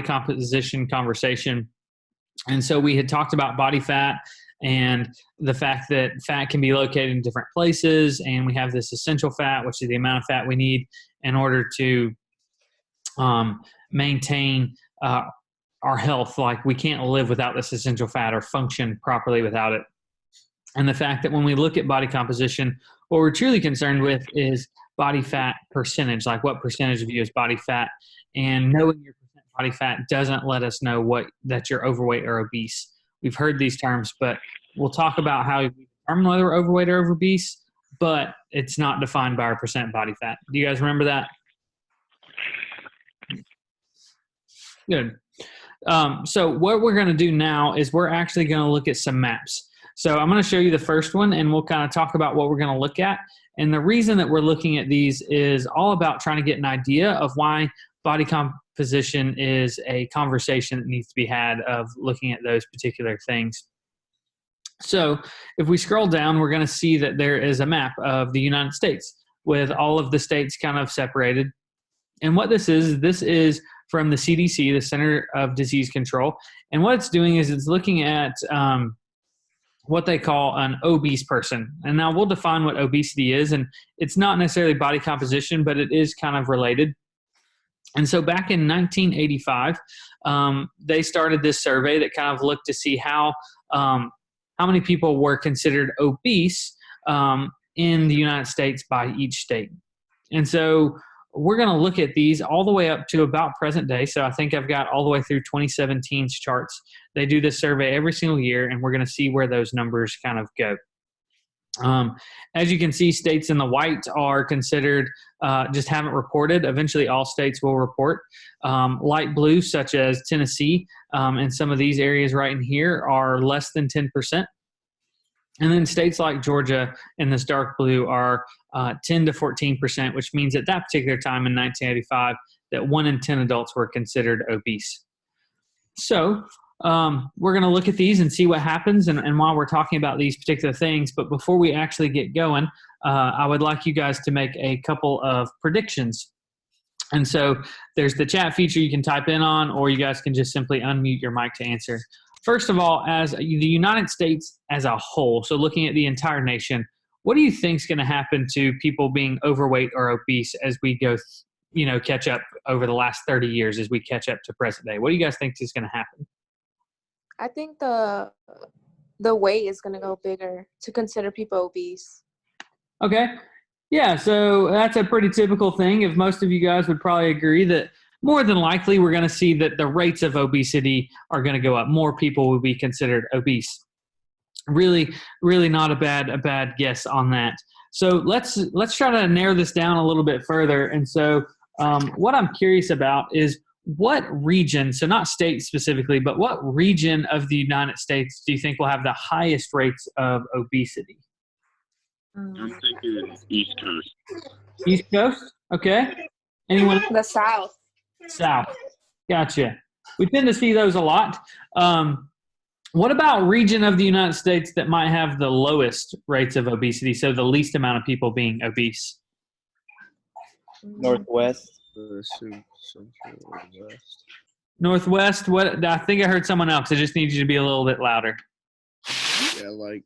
composition conversation. And so we had talked about body fat and the fact that fat can be located in different places. And we have this essential fat, which is the amount of fat we need in order to maintain our health. Like, we can't live without this essential fat or function properly without it. And the fact that when we look at body composition, what we're truly concerned with is body fat percentage, like what percentage of you is body fat. And knowing your percent body fat doesn't let us know that you're overweight or obese. We've heard these terms, but we'll talk about how we determine whether we're overweight or obese, but it's not defined by our percent body fat. Do you guys remember that? Good. So what we're going to do now is we're actually going to look at some maps. So I'm going to show you the first one, and we'll kind of talk about what we're going to look at. And the reason that we're looking at these is all about trying to get an idea of why body composition is a conversation that needs to be had of looking at those particular things. So if we scroll down, we're going to see that there is a map of the United States with all of the states kind of separated. And what this is from the CDC, the Center of Disease Control. And what it's doing is it's looking at what they call an obese person. And now we'll define what obesity is. And it's not necessarily body composition, but it is kind of related. And so back in 1985, they started this survey that kind of looked to see how many people were considered obese in the United States by each state. And so we're going to look at these all the way up to about present day. So I think I've got all the way through 2017's charts. They do this survey every single year, and we're going to see where those numbers kind of go. As you can see, states in the white are considered just haven't reported. Eventually, all states will report. Light blue, such as Tennessee, and some of these areas right in here are less than 10%. And then states like Georgia in this dark blue are 10 to 14%, which means at that particular time in 1985 that 1 in 10 adults were considered obese. So we're going to look at these and see what happens and while we're talking about these particular things. But before we actually get going, I would like you guys to make a couple of predictions. And so there's the chat feature you can type in on, or you guys can just simply unmute your mic to answer. First of all, as the United States as a whole, so looking at the entire nation, what do you think is going to happen to people being overweight or obese as we go, catch up over the last 30 years as we catch up to present day? What do you guys think is going to happen? I think the weight is going to go bigger to consider people obese. Okay. Yeah, so that's a pretty typical thing. If most of you guys would probably agree that more than likely we're going to see that the rates of obesity are going to go up. More people will be considered obese. Really, really not a bad guess on that. So let's try to narrow this down a little bit further. And so what I'm curious about is what region, so not state specifically, but what region of the United States do you think will have the highest rates of obesity? I'm thinking East Coast. East Coast? Okay. Anyone? The South. South. Gotcha. We tend to see those a lot. What about region of the United States that might have the lowest rates of obesity, so the least amount of people being obese? Northwest. Northwest? What? I think I heard someone else. I just need you to be a little bit louder. Yeah, like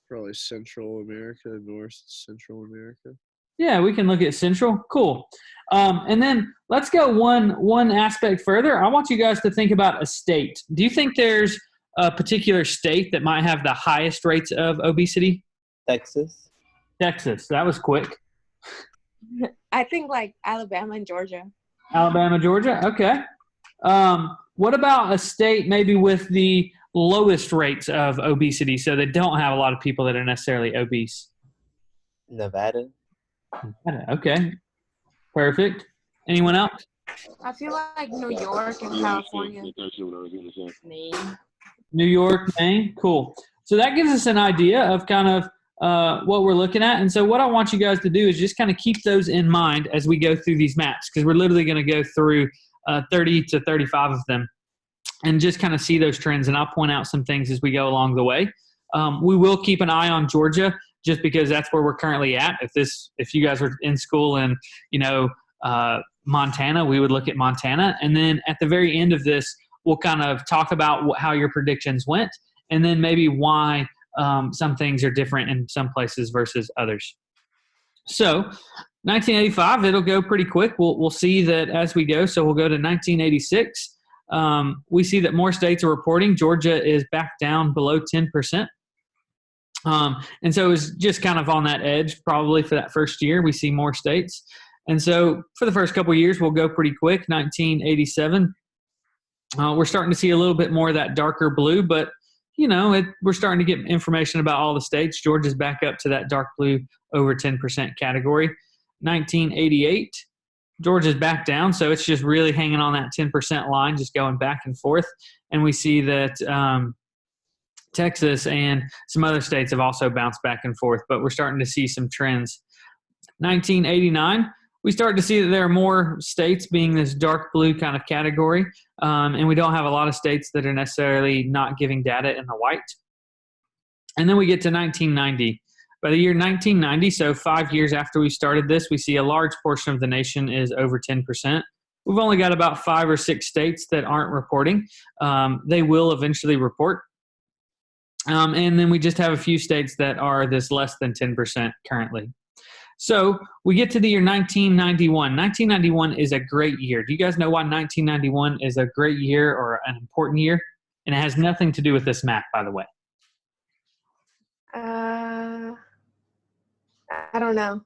probably Central America, North Central America. Yeah, we can look at Central. Cool. And then let's go one aspect further. I want you guys to think about a state. Do you think there's a particular state that might have the highest rates of obesity? Texas. Texas. That was quick. I think like Alabama and Georgia. Alabama, Georgia. Okay. What about a state maybe with the lowest rates of obesity, so they don't have a lot of people that are necessarily obese? Nevada. Okay. Perfect. Anyone else? I feel like New York and California. That's what I was going to say. Maine. New York, Maine. Cool. So that gives us an idea of kind of what we're looking at. And so what I want you guys to do is just kind of keep those in mind as we go through these maps, because we're literally going to go through 30 to 35 of them and just kind of see those trends. And I'll point out some things as we go along the way. We will keep an eye on Georgia just because that's where we're currently at. If you guys were in school in, Montana, we would look at Montana. And then at the very end of this, we'll kind of talk about how your predictions went, and then maybe why some things are different in some places versus others. So 1985, it'll go pretty quick. We'll see that as we go. So we'll go to 1986. We see that more states are reporting. Georgia is back down below 10%. And so it's just kind of on that edge probably for that first year. We see more states. And so for the first couple of years, we'll go pretty quick. 1987, we're starting to see a little bit more of that darker blue, but we're starting to get information about all the states. Georgia's back up to that dark blue over 10% category. 1988, Georgia's back down, so it's just really hanging on that 10% line, just going back and forth. And we see that Texas and some other states have also bounced back and forth, but we're starting to see some trends. 1989, we start to see that there are more states being this dark blue kind of category, and we don't have a lot of states that are necessarily not giving data in the white. And then we get to 1990. By the year 1990, so 5 years after we started this, we see a large portion of the nation is over 10%. We've only got about 5 or 6 states that aren't reporting. They will eventually report. And then we just have a few states that are this less than 10% currently. So we get to the year 1991. 1991 is a great year. Do you guys know why 1991 is a great year or an important year? And it has nothing to do with this map, by the way. I don't know.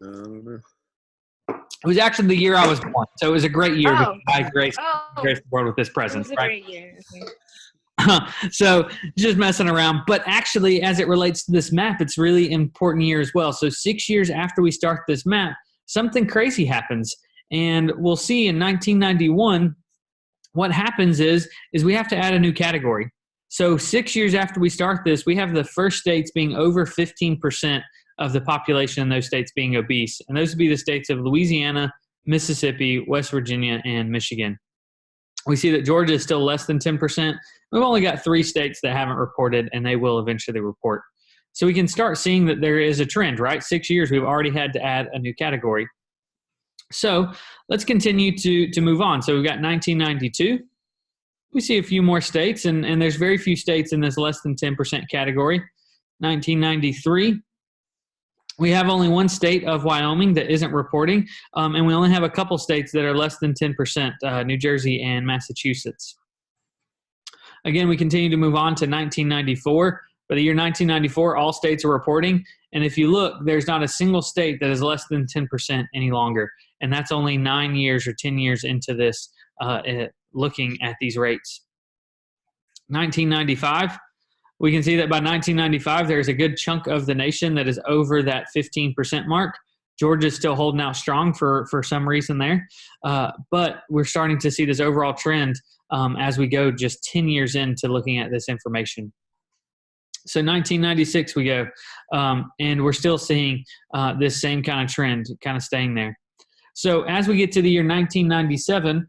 I don't know. It was actually the year I was born, so it was a great year. Oh. I graced the world with this present. It was a right? great year. Okay. So just messing around. But actually, as it relates to this map, it's really important year as well. So 6 years after we start this map, something crazy happens. And we'll see in 1991, what happens is we have to add a new category. So 6 years after we start this, we have the first states being over 15% of the population in those states being obese. And those would be the states of Louisiana, Mississippi, West Virginia, and Michigan. We see that Georgia is still less than 10%. We've only got 3 states that haven't reported, and they will eventually report. So we can start seeing that there is a trend, right? 6 years, we've already had to add a new category. So let's continue to move on. So we've got 1992. We see a few more states, and there's very few states in this less than 10% category. 1993. We have only 1 state of Wyoming that isn't reporting, and we only have a couple states that are less than 10%, New Jersey and Massachusetts. Again, we continue to move on to 1994. By the year 1994, all states are reporting, and if you look, there's not a single state that is less than 10% any longer, and that's only 9 years or 10 years into this looking at these rates. 1995. We can see that by 1995, there's a good chunk of the nation that is over that 15% mark. Georgia's still holding out strong for some reason there. But we're starting to see this overall trend as we go just 10 years into looking at this information. So 1996 we go, and we're still seeing this same kind of trend kind of staying there. So as we get to the year 1997,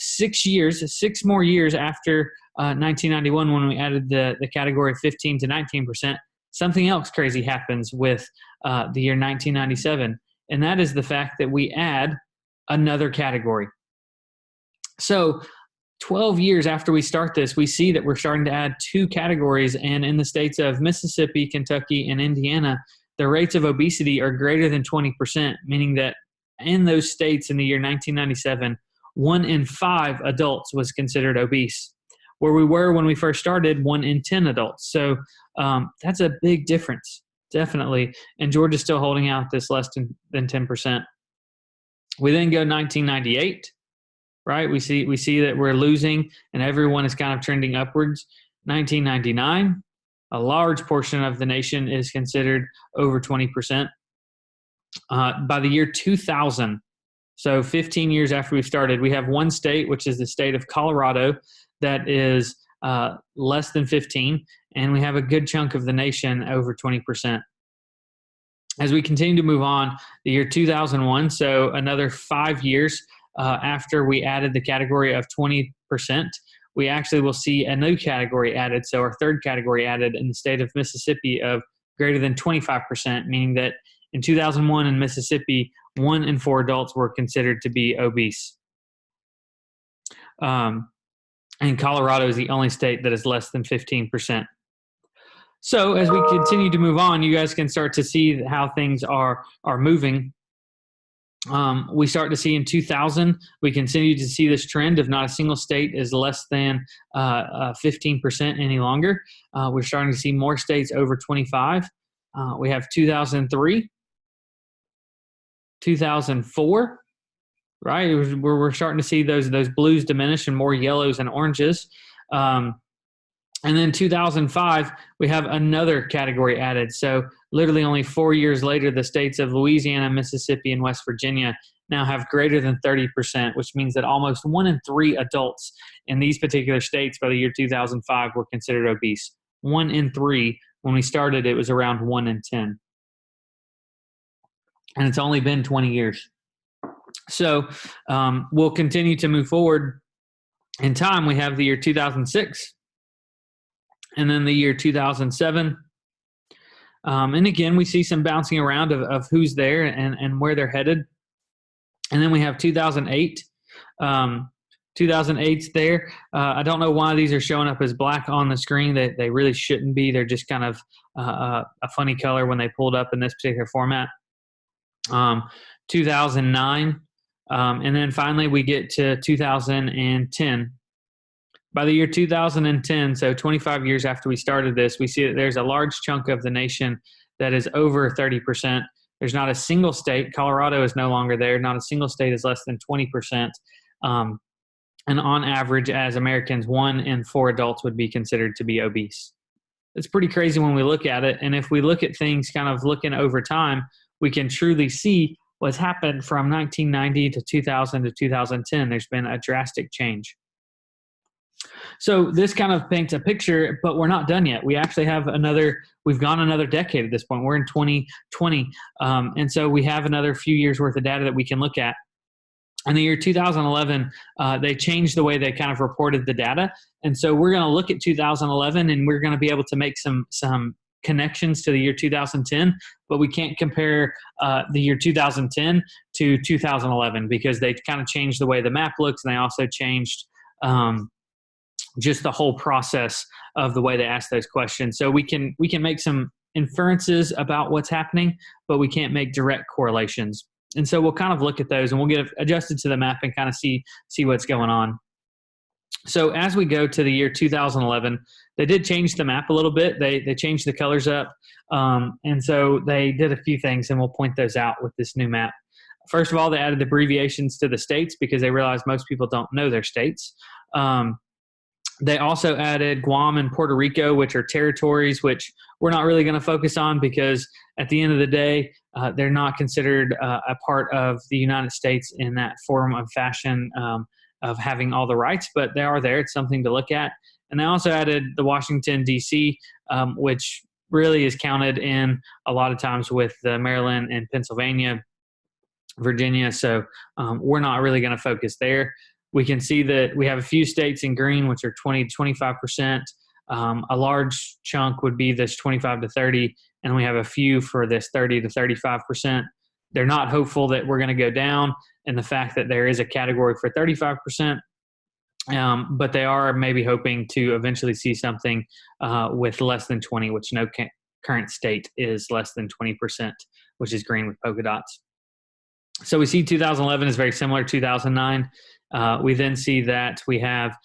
6 more years after 1991, when we added the category of 15 to 19%, something else crazy happens with the year 1997, and that is the fact that we add another category. So 12 years after we start this, we see that we're starting to add 2 categories, and in the states of Mississippi, Kentucky, and Indiana, the rates of obesity are greater than 20%, meaning that in those states in the year 1997, 1 in 5 adults was considered obese, where we were when we first started 1 in 10 adults. So that's a big difference, definitely. And Georgia's still holding out this less than 10%. We then go 1998, right? We see that we're losing and everyone is kind of trending upwards. 1999, a large portion of the nation is considered over 20%. By the year 2000, so 15 years after we started, we have 1 state, which is the state of Colorado, that is less than 15, and we have a good chunk of the nation over 20%. As we continue to move on, the year 2001, so another 5 years after we added the category of 20%, we actually will see a new category added, so our 3rd category added in the state of Mississippi of greater than 25%, meaning that in 2001 in Mississippi, 1 in 4 adults were considered to be obese. And Colorado is the only state that is less than 15%. So as we continue to move on, you guys can start to see how things are moving. We start to see in 2000, we continue to see this trend of not a single state is less than 15% any longer. We're starting to see more states over 25. We have 2003, 2004, right? We're starting to see those blues diminish and more yellows and oranges. And then 2005, we have another category added. So literally only 4 years later, the states of Louisiana, Mississippi, and West Virginia now have greater than 30%, which means that almost 1 in 3 adults in these particular states by the year 2005 were considered obese. 1 in 3. When we started, it was around 1 in 10. And it's only been 20 years. So we'll continue to move forward in time. We have the year 2006. And then the year 2007. And again, we see some bouncing around of who's there and where they're headed. And then we have 2008. 2008's there. I don't know why these are showing up as black on the screen. They really shouldn't be. They're just kind of a funny color when they pulled up in this particular format. 2009. And then finally we get to 2010. By the year 2010, so 25 years after we started this, we see that there's a large chunk of the nation that is over 30%. There's not a single state. Colorado is no longer there. Not a single state is less than 20%. And on average, as Americans, 1 in 4 adults would be considered to be obese. It's pretty crazy when we look at it. And if we look at things kind of looking over time, we can truly see what's happened from 1990 to 2000 to 2010. There's been a drastic change. So this kind of paints a picture, but we're not done yet. We actually have we've gone another decade at this point. We're in 2020. And so we have another few years worth of data that we can look at. In the year 2011, they changed the way they kind of reported the data. And so we're going to look at 2011 and we're going to be able to make some connections to the year 2010, but we can't compare the year 2010 to 2011 because they kind of changed the way the map looks, and they also changed just the whole process of the way they ask those questions. So we can make some inferences about what's happening, but we can't make direct correlations. And so we'll kind of look at those and we'll get adjusted to the map and kind of see what's going on. So as we go to the year 2011, they did change the map a little bit. They changed the colors up. And so they did a few things, and we'll point those out with this new map. First of all, they added abbreviations to the states because they realized most people don't know their states. They also added Guam and Puerto Rico, which are territories, which we're not really going to focus on because at the end of the day, they're not considered a part of the United States in that form of fashion of having all the rights, but they are there. It's something to look at. And they also added the Washington, D.C., which really is counted in a lot of times with Maryland and Pennsylvania, Virginia. So we're not really going to focus there. We can see that we have a few states in green, which are 20 to 25%. A large chunk would be this 25 to 30, and we have a few for this 30 to 35%. They're not hopeful that we're going to go down in the fact that there is a category for 35%, but they are maybe hoping to eventually see something with less than 20, which no current state is less than 20%, which is green with polka dots. So we see 2011 is very similar to 2009. We then see that we have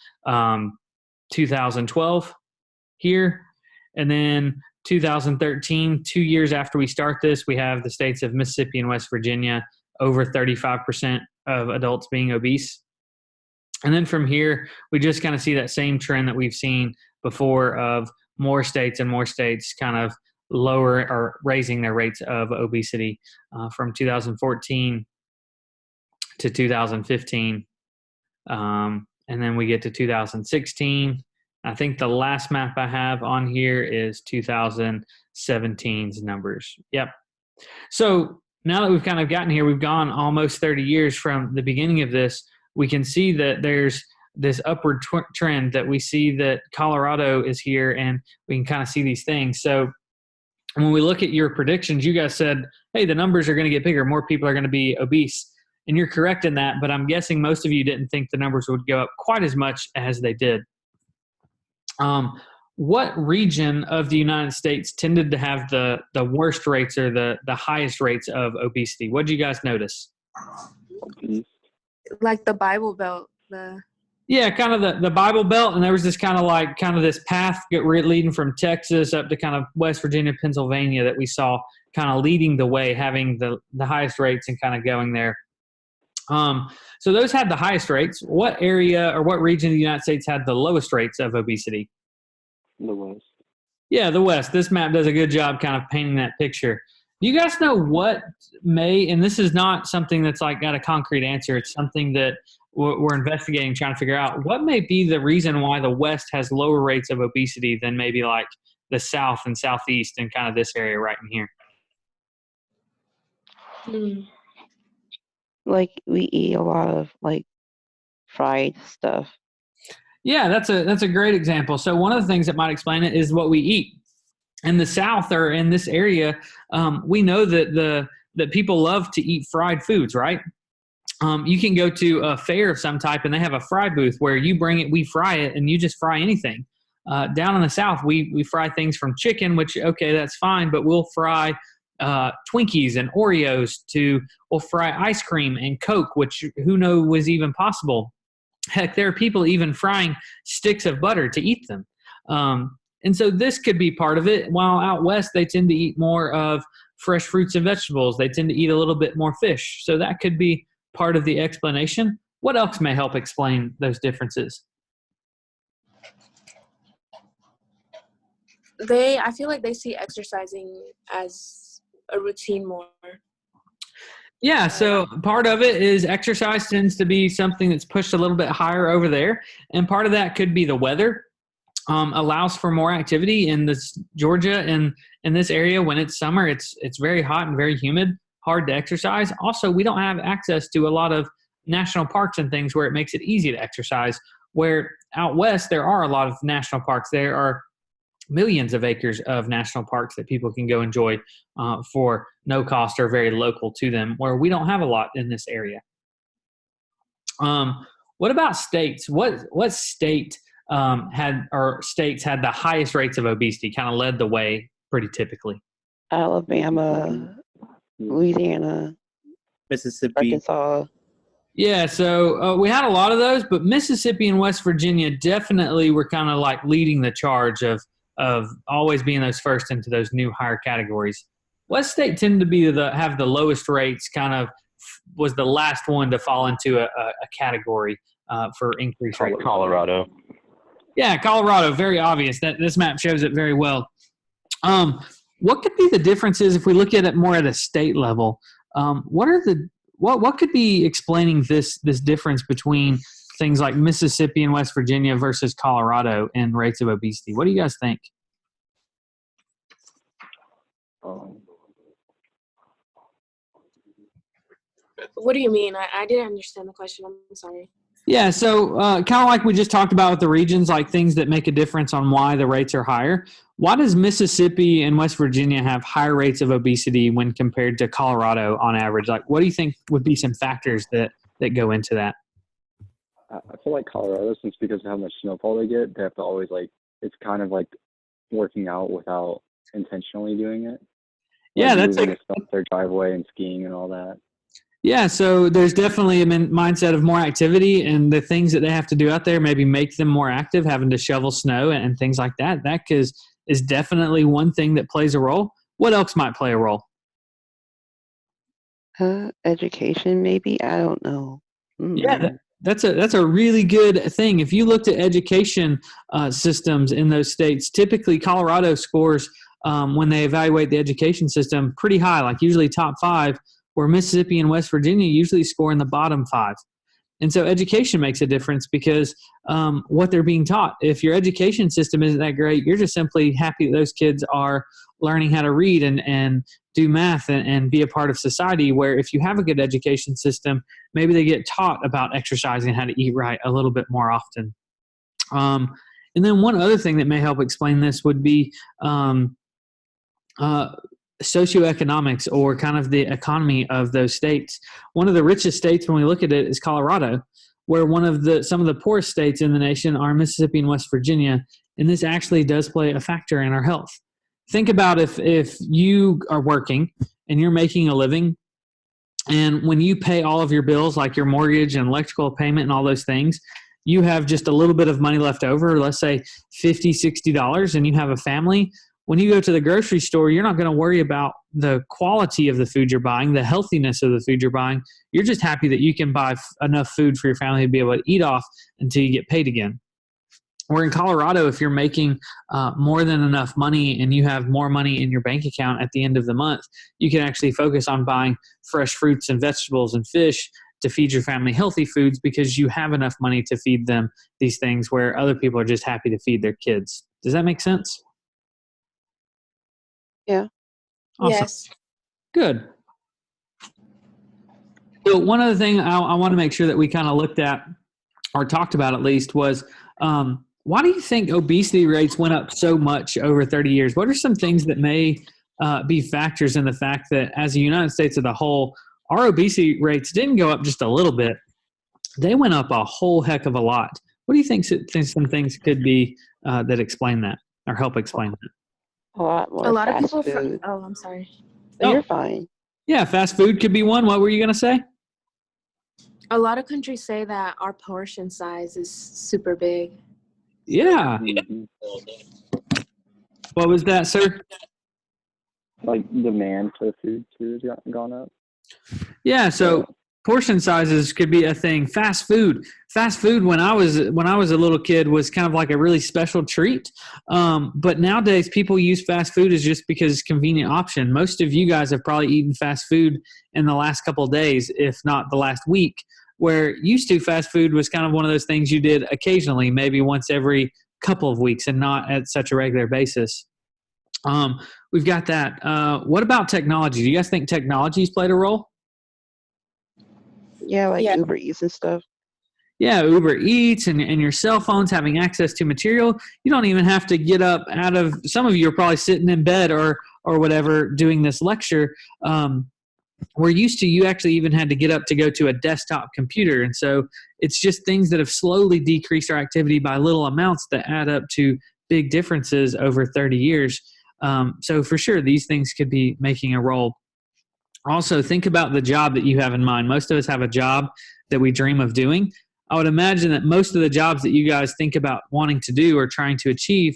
2012 here, and then 2013, 2 years after we start this, we have the states of Mississippi and West Virginia over 35% of adults being obese. And then from here, we just kind of see that same trend that we've seen before of more states and more states kind of lower or raising their rates of obesity from 2014 to 2015. And then we get to 2016. I think the last map I have on here is 2017's numbers. Yep. So now that we've kind of gotten here, we've gone almost 30 years from the beginning of this. We can see that there's this upward trend, that we see that Colorado is here, and we can kind of see these things. So when we look at your predictions, you guys said, hey, the numbers are going to get bigger. More people are going to be obese. And you're correct in that, but I'm guessing most of you didn't think the numbers would go up quite as much as they did. What region of the United States tended to have the worst rates or the highest rates of obesity? What did you guys notice? Like the Bible Belt. Yeah, kind of the Bible Belt, and there was this kind of this path leading from Texas up to kind of West Virginia, Pennsylvania that we saw kind of leading the way, having the highest rates and kind of going there. So those had the highest rates. What area or what region of the United States had the lowest rates of obesity? The West. Yeah, the West. This map does a good job kind of painting that picture. Do you guys know what and this is not something that's like got a concrete answer. It's something that we're investigating, trying to figure out what may be the reason why the West has lower rates of obesity than maybe like the South and Southeast and kind of this area right in here. Like we eat a lot of like fried stuff. Yeah, that's a great example. So one of the things that might explain it is what we eat. In the South or in this area, we know that people love to eat fried foods, right? You can go to a fair of some type and they have a fry booth where you bring it, we fry it, and you just fry anything. Down in the South, we fry things from chicken, which, okay, that's fine, but we'll fry Twinkies and Oreos we'll fry ice cream and Coke, which who knows was even possible. Heck, there are people even frying sticks of butter to eat them. And so this could be part of it. While out West, they tend to eat more of fresh fruits and vegetables. They tend to eat a little bit more fish. So that could be part of the explanation. What else may help explain those differences? I feel like they see exercising as a routine more. Yeah, so part of it is exercise tends to be something that's pushed a little bit higher over there. And part of that could be the weather. Allows for more activity in this Georgia and in this area. When it's summer, it's very hot and very humid, hard to exercise. Also, we don't have access to a lot of national parks and things where it makes it easy to exercise. Where out West, there are a lot of national parks. There are millions of acres of national parks that people can go enjoy for no cost or very local to them, where we don't have a lot in this area. What about states? What state states had the highest rates of obesity, kind of led the way pretty typically? Alabama, Louisiana, Mississippi. Arkansas. Yeah, so we had a lot of those, but Mississippi and West Virginia definitely were kind of like leading the charge of always being those first into those new higher categories. What state tended to be have the lowest rates, kind of was the last one to fall into a category for increased rates? Colorado. Yeah, Colorado, very obvious. That this map shows it very well. What could be the differences if we look at it more at a state level? What could be explaining this difference between things like Mississippi and West Virginia versus Colorado in rates of obesity? What do you guys think? What do you mean? I didn't understand the question. I'm sorry. Yeah, so kind of like we just talked about with the regions, like things that make a difference on why the rates are higher. Why does Mississippi and West Virginia have higher rates of obesity when compared to Colorado on average? Like, what do you think would be some factors that go into that? I feel like Colorado, since because of how much snowfall they get, they have to always it's kind of like working out without intentionally doing it. Yeah, that's their driveway and skiing and all that. Yeah, so there's definitely a mindset of more activity, and the things that they have to do out there maybe make them more active, having to shovel snow and things like that. That is definitely one thing that plays a role. What else might play a role? Education, maybe. I don't know. Yeah, that's a really good thing. If you looked at education systems in those states, typically Colorado scores when they evaluate the education system pretty high, like usually top 5. Where Mississippi and West Virginia usually score in the bottom 5. And so education makes a difference because what they're being taught. If your education system isn't that great, you're just simply happy that those kids are learning how to read and do math and be a part of society, where if you have a good education system, maybe they get taught about exercising and how to eat right a little bit more often. And then one other thing that may help explain this would be socioeconomics or kind of the economy of those states. One of the richest states when we look at it is Colorado, where some of the poorest states in the nation are Mississippi and West Virginia, and this actually does play a factor in our health. Think about if you are working and you're making a living, and when you pay all of your bills, like your mortgage and electrical payment and all those things, you have just a little bit of money left over, let's say $50, $60, and you have a family. When you go to the grocery store, you're not going to worry about the quality of the food you're buying, the healthiness of the food you're buying. You're just happy that you can buy enough food for your family to be able to eat off until you get paid again. Or in Colorado, if you're making more than enough money and you have more money in your bank account at the end of the month, you can actually focus on buying fresh fruits and vegetables and fish to feed your family healthy foods because you have enough money to feed them these things where other people are just happy to feed their kids. Does that make sense? Yeah. Awesome. Yes. Good. So one other thing I want to make sure that we kind of looked at or talked about at least was why do you think obesity rates went up so much over 30 years? What are some things that may be factors in the fact that as the United States as a whole, our obesity rates didn't go up just a little bit. They went up a whole heck of a lot. What do you think some things could be that explain that or help explain that? A lot more. A lot of fast people. food. Oh, I'm sorry. But you're fine. Yeah, fast food could be one. What were you going to say? A lot of countries say that our portion size is super big. Yeah. Mhm. What was that, sir? Like demand for food too has gone up. Yeah, so portion sizes could be a thing. Fast food when I was a little kid was kind of like a really special treat. But nowadays people use fast food as just because it's a convenient option. Most of you guys have probably eaten fast food in the last couple of days, if not the last week, where used to fast food was kind of one of those things you did occasionally, maybe once every couple of weeks and not at such a regular basis. We've got that. What about technology? Do you guys think technology's played a role? Yeah, like Yeah. Uber Eats and stuff. Yeah, Uber Eats and your cell phones having access to material. You don't even have to get up out of, some of you are probably sitting in bed or whatever doing this lecture. We're used to, you actually even had to get up to go to a desktop computer. And so it's just things that have slowly decreased our activity by little amounts that add up to big differences over 30 years. So for sure, these things could be making a role. Also, think about the job that you have in mind. Most of us have a job that we dream of doing. I would imagine that most of the jobs that you guys think about wanting to do or trying to achieve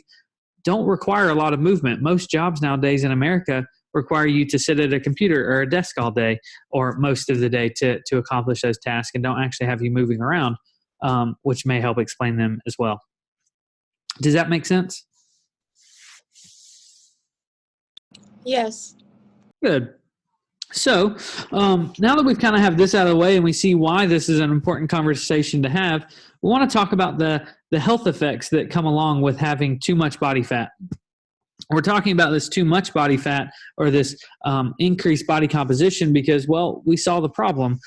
don't require a lot of movement. Most jobs nowadays in America require you to sit at a computer or a desk all day or most of the day to accomplish those tasks and don't actually have you moving around, which may help explain them as well. Does that make sense? Yes. Good. So now that we've kind of have this out of the way and we see why this is an important conversation to have, we want to talk about the health effects that come along with having too much body fat. We're talking about this too much body fat or this increased body composition because, well, we saw the problem.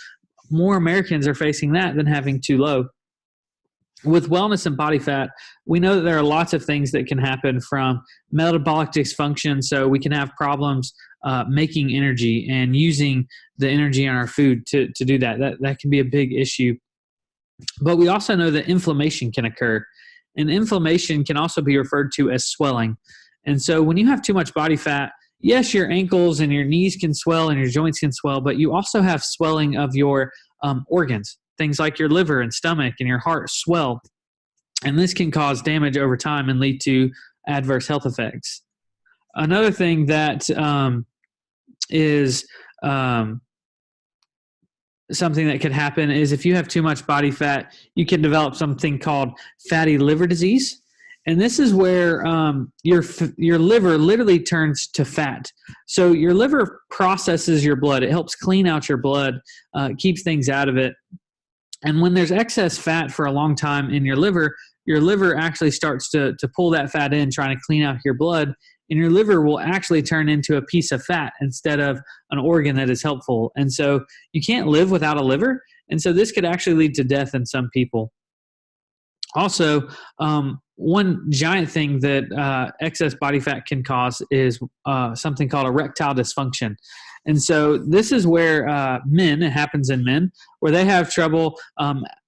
More Americans are facing that than having too low. With wellness and body fat, we know that there are lots of things that can happen from metabolic dysfunction. So we can have problems making energy and using the energy in our food to do that. That can be a big issue. But we also know that inflammation can occur. And inflammation can also be referred to as swelling. And so when you have too much body fat, yes, your ankles and your knees can swell and your joints can swell, but you also have swelling of your organs. Things like your liver and stomach and your heart swell. And this can cause damage over time and lead to adverse health effects. Another thing that is something that could happen is if you have too much body fat, you can develop something called fatty liver disease. And this is where your liver literally turns to fat. So your liver processes your blood. It helps clean out your blood, keeps things out of it. And when there's excess fat for a long time in your liver actually starts to pull that fat in, trying to clean out your blood. And your liver will actually turn into a piece of fat instead of an organ that is helpful. And so you can't live without a liver. And so this could actually lead to death in some people. Also, one giant thing that excess body fat can cause is something called erectile dysfunction. And so this is where it happens in men, where they have trouble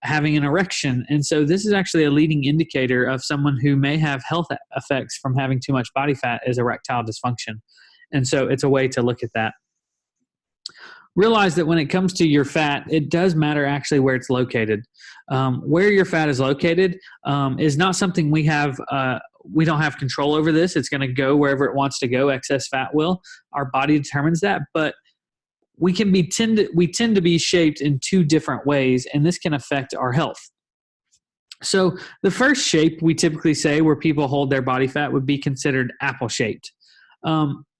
having an erection. And so this is actually a leading indicator of someone who may have health effects from having too much body fat is erectile dysfunction. And so it's a way to look at that. Realize that when it comes to your fat, it does matter actually where it's located. Where your fat is located is not something we don't have control over this. It's going to go wherever it wants to go. Excess fat will. Our body determines that, but we tend to be shaped in two different ways, and this can affect our health. So the first shape we typically say where people hold their body fat would be considered apple-shaped.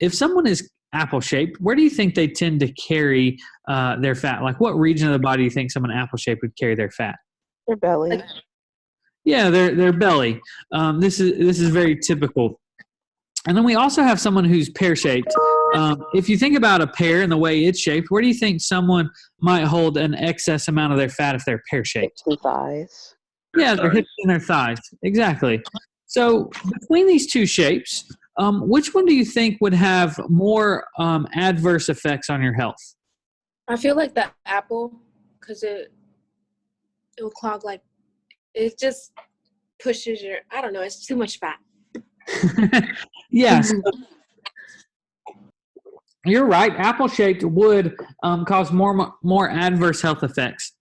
If someone is apple-shaped, where do you think they tend to carry their fat? Like what region of the body do you think someone apple-shaped would carry their fat? Their belly. Yeah, their belly. This is very typical. And then we also have someone who's pear-shaped. If you think about a pear and the way it's shaped, where do you think someone might hold an excess amount of their fat if they're pear-shaped? Hips and thighs. Yeah, their hips and their thighs. Exactly. So between these two shapes, which one do you think would have more adverse effects on your health? I feel like the apple, because it'll clog, like, it just pushes I don't know, it's too much fat. Yes. You're right. Apple-shaped would cause more adverse health effects.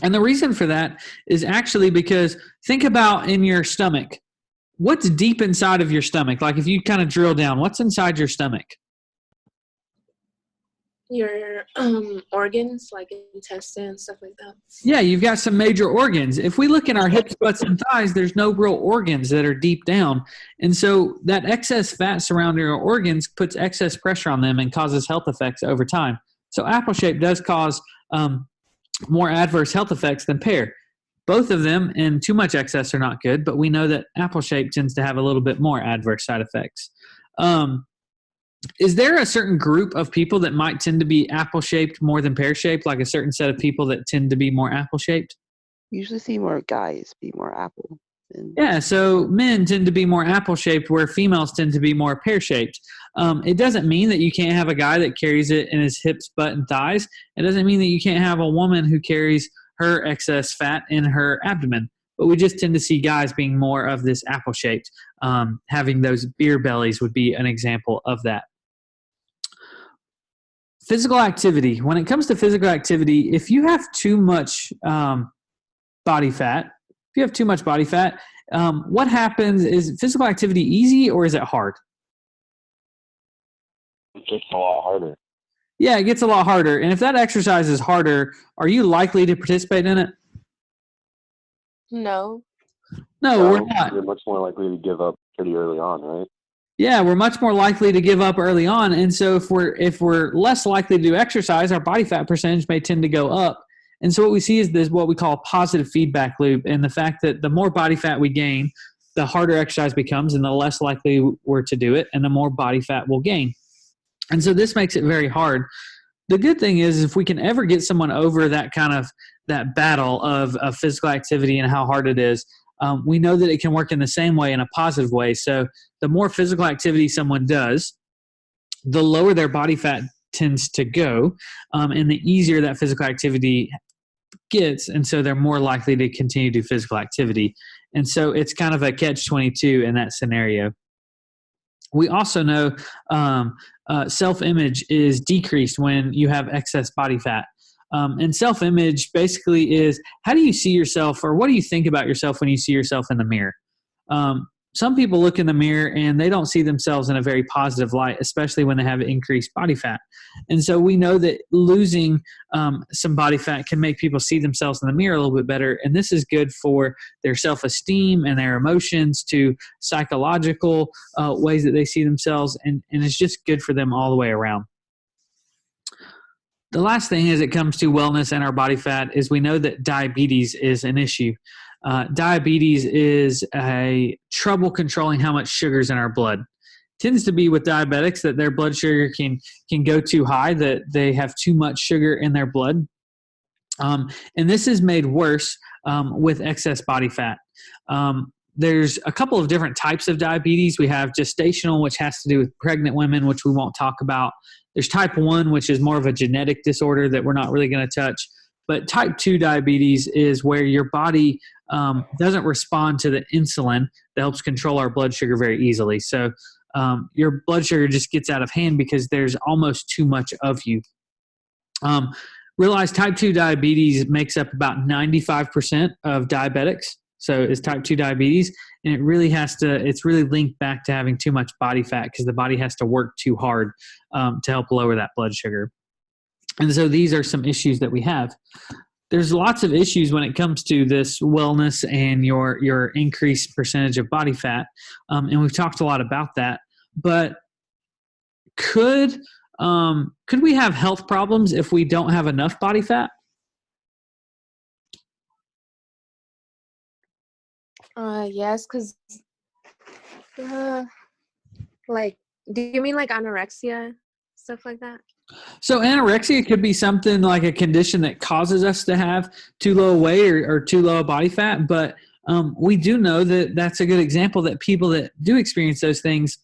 And the reason for that is actually because think about in your stomach. What's deep inside of your stomach? Like if you kind of drill down, what's inside your stomach? Your organs, like intestines, stuff like that. Yeah, you've got some major organs. If we look in our hips, butts, and thighs, there's no real organs that are deep down. And so that excess fat surrounding our organs puts excess pressure on them and causes health effects over time. So apple shape does cause more adverse health effects than pear. Both of them and too much excess are not good, but we know that apple shape tends to have a little bit more adverse side effects. Is there a certain group of people that might tend to be apple-shaped more than pear-shaped, like a certain set of people that tend to be more apple-shaped? Usually see more guys be more apple. Yeah, so men tend to be more apple-shaped where females tend to be more pear-shaped. It doesn't mean that you can't have a guy that carries it in his hips, butt, and thighs. It doesn't mean that you can't have a woman who carries her excess fat in her abdomen. But we just tend to see guys being more of this apple-shaped. Having those beer bellies would be an example of that. Physical activity. When it comes to physical activity, if you have too much body fat, what happens? Is physical activity easy or is it hard? It gets a lot harder. Yeah, it gets a lot harder. And if that exercise is harder, are you likely to participate in it? No. No, we're not. You're much more likely to give up pretty early on, right? Yeah, we're much more likely to give up early on. And so if we're less likely to do exercise, our body fat percentage may tend to go up. And so what we see is this what we call a positive feedback loop, and the fact that the more body fat we gain, the harder exercise becomes and the less likely we're to do it, and the more body fat we'll gain. And so this makes it very hard. The good thing is if we can ever get someone over that kind of that battle of physical activity and how hard it is, we know that it can work in the same way, in a positive way. So the more physical activity someone does, the lower their body fat tends to go, and the easier that physical activity gets. And so they're more likely to continue to do physical activity. And so it's kind of a catch-22 in that scenario. We also know self-image is decreased when you have excess body fat. And self-image basically is how do you see yourself, or what do you think about yourself when you see yourself in the mirror? Some people look in the mirror and they don't see themselves in a very positive light, especially when they have increased body fat. And so we know that losing some body fat can make people see themselves in the mirror a little bit better. And this is good for their self-esteem and their emotions, to psychological ways that they see themselves. And it's just good for them all the way around. The last thing as it comes to wellness and our body fat is we know that diabetes is an issue. Diabetes is a trouble controlling how much sugar is in our blood. It tends to be with diabetics that their blood sugar can go too high, that they have too much sugar in their blood. And this is made worse with excess body fat. there's a couple of different types of diabetes. We have gestational, which has to do with pregnant women, which we won't talk about. There's type 1, which is more of a genetic disorder that we're not really going to touch. But type 2 diabetes is where your body doesn't respond to the insulin that helps control our blood sugar very easily. So your blood sugar just gets out of hand because there's almost too much of you. Realize type 2 diabetes makes up about 95% of diabetics. So it's type 2 diabetes, and it's really linked back to having too much body fat because the body has to work too hard to help lower that blood sugar. And so these are some issues that we have. There's lots of issues when it comes to this wellness and your increased percentage of body fat. And we've talked a lot about that. But could we have health problems if we don't have enough body fat? Yes, because like, do you mean like anorexia, stuff like that? So anorexia could be something like a condition that causes us to have too low a weight or too low a body fat. But we do know that that's a good example that people that do experience those things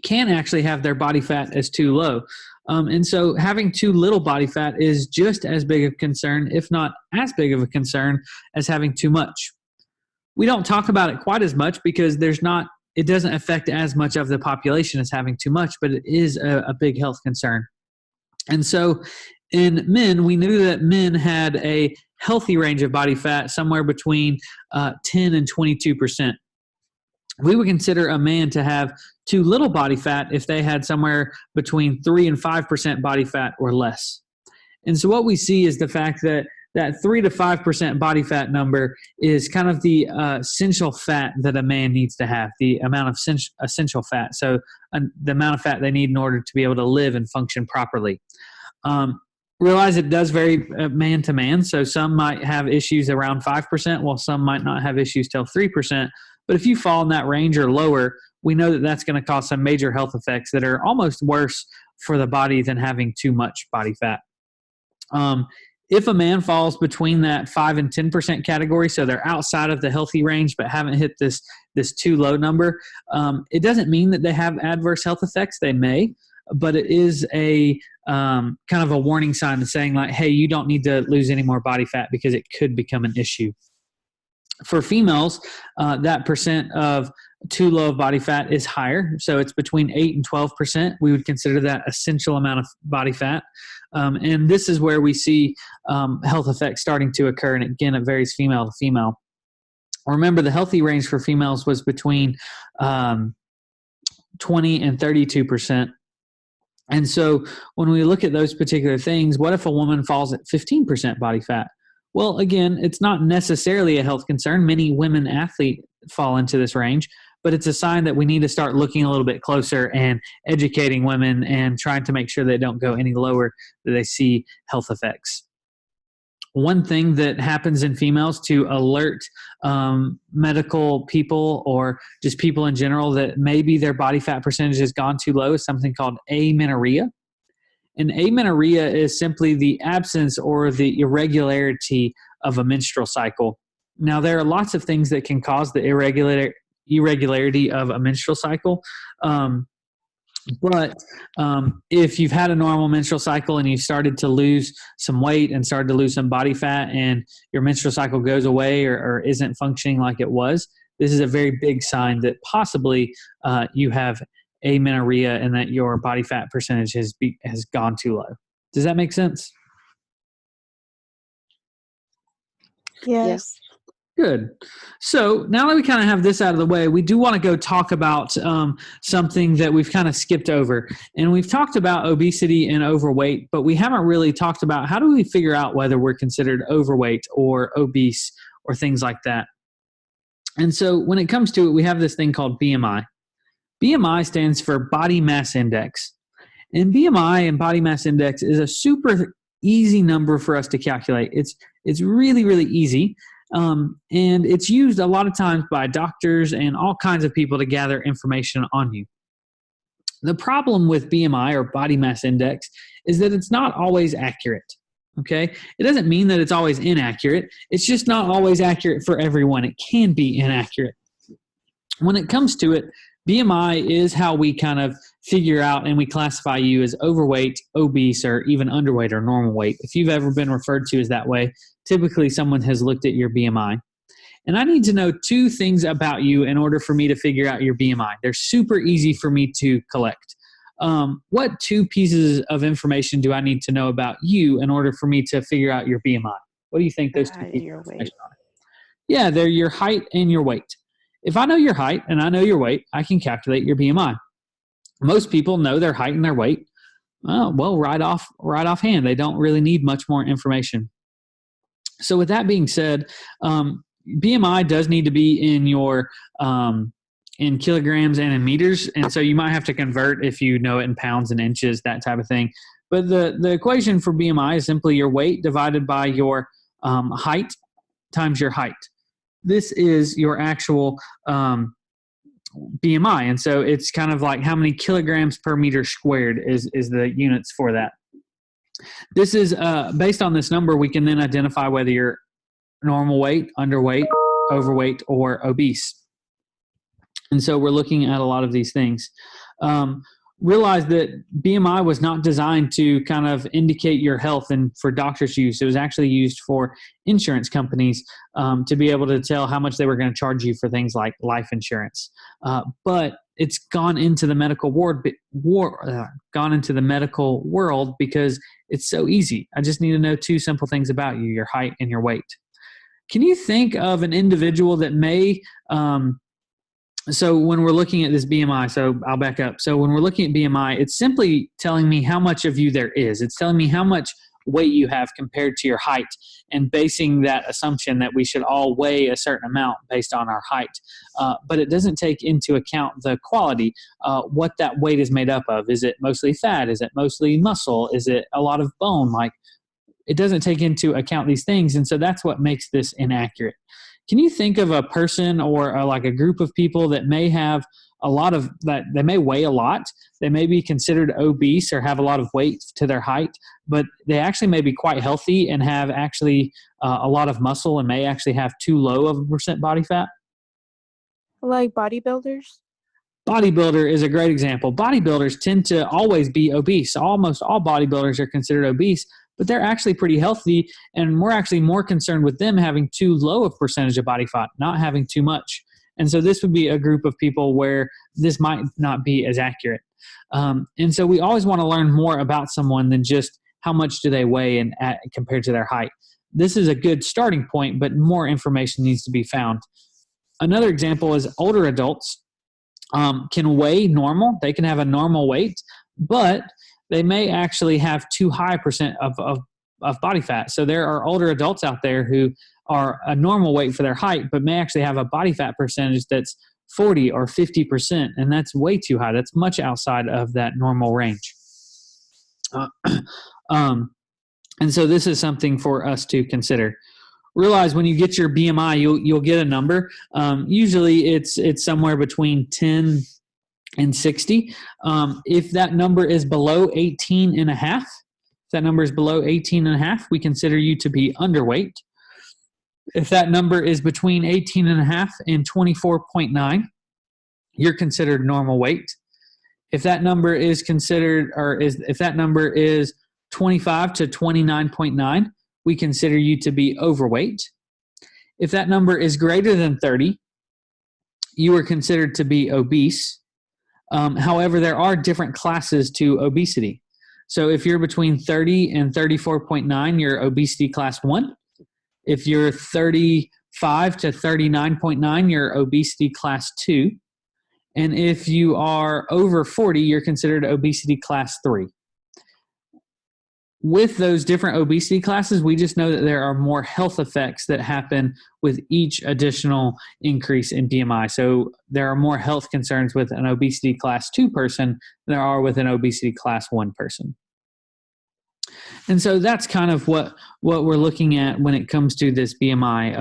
can actually have their body fat as too low. And so having too little body fat is just as big a concern, if not as big of a concern, as having too much. We don't talk about it quite as much because it doesn't affect as much of the population as having too much, but it is a big health concern. And so in men, we knew that men had a healthy range of body fat somewhere between 10 and 22%. We would consider a man to have too little body fat if they had somewhere between 3 and 5% body fat or less. And so what we see is the fact that 3 to 5% body fat number is kind of the essential fat that a man needs to have, the amount of essential fat. So the amount of fat they need in order to be able to live and function properly. Realize it does vary man to man. So some might have issues around 5%, while some might not have issues till 3%. But if you fall in that range or lower, we know that that's going to cause some major health effects that are almost worse for the body than having too much body fat. If a man falls between that 5 and 10% category, so they're outside of the healthy range but haven't hit this too low number, it doesn't mean that they have adverse health effects. They may, but it is a kind of a warning sign saying like, hey, you don't need to lose any more body fat because it could become an issue. For females, that percent of too low of body fat is higher. So it's between 8 and 12%. We would consider that essential amount of body fat. And this is where we see health effects starting to occur. And again, it varies female to female. Remember, the healthy range for females was between 20 and 32%. And so when we look at those particular things, what if a woman falls at 15% body fat? Well, again, it's not necessarily a health concern. Many women athletes fall into this range, but it's a sign that we need to start looking a little bit closer and educating women and trying to make sure they don't go any lower, that they see health effects. One thing that happens in females to alert medical people or just people in general that maybe their body fat percentage has gone too low is something called amenorrhea. And amenorrhea is simply the absence or the irregularity of a menstrual cycle. Now, there are lots of things that can cause the irregularity of a menstrual cycle. But if you've had a normal menstrual cycle and you started to lose some weight and started to lose some body fat and your menstrual cycle goes away or isn't functioning like it was, this is a very big sign that possibly you have amenorrhea and that your body fat percentage has gone too low. Does that make sense? Yes. Good. So now that we kind of have this out of the way, we do want to go talk about something that we've kind of skipped over. And we've talked about obesity and overweight, but we haven't really talked about how do we figure out whether we're considered overweight or obese or things like that. And so when it comes to it, we have this thing called BMI. BMI stands for Body Mass Index. And BMI and Body Mass Index is a super easy number for us to calculate. It's really, really easy. And it's used a lot of times by doctors and all kinds of people to gather information on you. The problem with BMI or Body Mass Index is that it's not always accurate. Okay? It doesn't mean that it's always inaccurate. It's just not always accurate for everyone. It can be inaccurate. when it comes to it, BMI is how we kind of figure out and we classify you as overweight, obese, or even underweight or normal weight. If you've ever been referred to as that way, typically someone has looked at your BMI. And I need to know 2 things about you in order for me to figure out your BMI. They're super easy for me to collect. What 2 pieces of information do I need to know about you in order for me to figure out your BMI? What do you think those 2 Height and pieces your of weight. information are? Yeah, they're your height and your weight. If I know your height and I know your weight, I can calculate your BMI. Most people know their height and their weight. Well, right offhand, they don't really need much more information. So with that being said, BMI does need to be in your in kilograms and in meters, and so you might have to convert if you know it in pounds and inches, that type of thing. But the equation for BMI is simply your weight divided by your height times your height. This is your actual BMI, and so it's kind of like how many kilograms per meter squared is the units for that. This is based on this number, we can then identify whether you're normal weight, underweight, overweight, or obese. And so we're looking at a lot of these things. Realize that BMI was not designed to kind of indicate your health and for doctors' use. It was actually used for insurance companies to be able to tell how much they were going to charge you for things like life insurance. But it's gone into the medical world because it's so easy. I just need to know 2 simple things about you: your height and your weight. Can you think of an individual that may so when we're looking at this BMI, so I'll back up. So when we're looking at BMI, it's simply telling me how much of you there is. It's telling me how much weight you have compared to your height and basing that assumption that we should all weigh a certain amount based on our height. But it doesn't take into account the quality, what that weight is made up of. Is it mostly fat? Is it mostly muscle? Is it a lot of bone? Like, it doesn't take into account these things. And so that's what makes this inaccurate. Can you think of a person or like a group of people that may have a lot of that? They may weigh a lot. They may be considered obese or have a lot of weight to their height, but they actually may be quite healthy and have actually a lot of muscle and may actually have too low of a percent body fat. Like bodybuilders? Bodybuilder is a great example. Bodybuilders tend to always be obese. Almost all bodybuilders are considered obese, but they're actually pretty healthy, and we're actually more concerned with them having too low of percentage of body fat, not having too much. And so this would be a group of people where this might not be as accurate. And so we always want to learn more about someone than just how much do they weigh and compared to their height. This is a good starting point, but more information needs to be found. Another example is older adults can weigh normal. They can have a normal weight, but they may actually have too high percent of body fat. So there are older adults out there who are a normal weight for their height, but may actually have a body fat percentage that's 40 or 50%. And that's way too high. That's much outside of that normal range. And so this is something for us to consider. Realize when you get your BMI, you'll get a number. Usually it's somewhere between 10 and 60. If that number is below 18 and a half, we consider you to be underweight. If that number is between 18 and a half and 24.9, you're considered normal weight. If that number is if that number is 25 to 29.9, we consider you to be overweight. If that number is greater than 30, you are considered to be obese. However, there are different classes to obesity. So if you're between 30 and 34.9, you're obesity class 1. If you're 35 to 39.9, you're obesity class 2. And if you are over 40, you're considered obesity class 3. With those different obesity classes, we just know that there are more health effects that happen with each additional increase in BMI. So there are more health concerns with an obesity class 2 person than there are with an obesity class 1 person. And so that's kind of what we're looking at when it comes to this BMI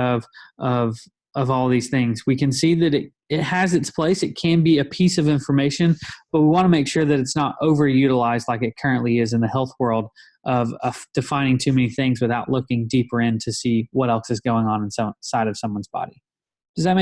of all these things. We can see that it has its place. It can be a piece of information, but we want to make sure that it's not overutilized like it currently is in the health world of defining too many things without looking deeper in to see what else is going on inside of someone's body. Does that make sense?